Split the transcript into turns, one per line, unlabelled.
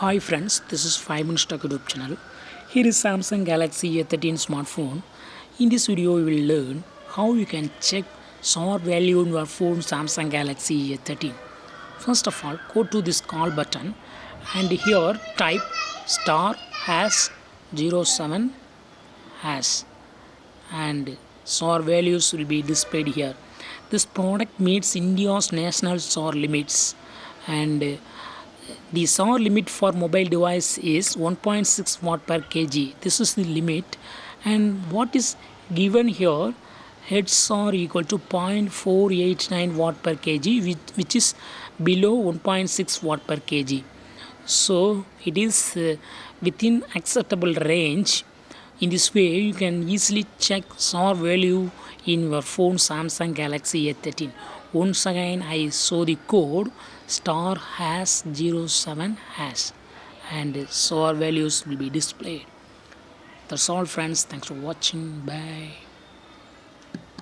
Hi friends, this is 5 Minutes Tech YouTube channel. Here is Samsung Galaxy A13 smartphone. In this video, we will learn how you can check SAR value in your phone Samsung Galaxy A13. First of all, go to this call button and here type star hash 07 hash and SAR values will be displayed here. This product meets India's national SAR limits and the SAR limit for mobile device is 1.6 watt per kg. This is the limit, and what is given here, head SAR equal to 0.489 watt per kg, which is below 1.6 watt per kg. So it is within acceptable range. In this way, you can easily check SAR value in your phone Samsung Galaxy A13. Once again, I show the code star hash 07 hash and SAR values will be displayed. That's all friends. Thanks for watching. Bye.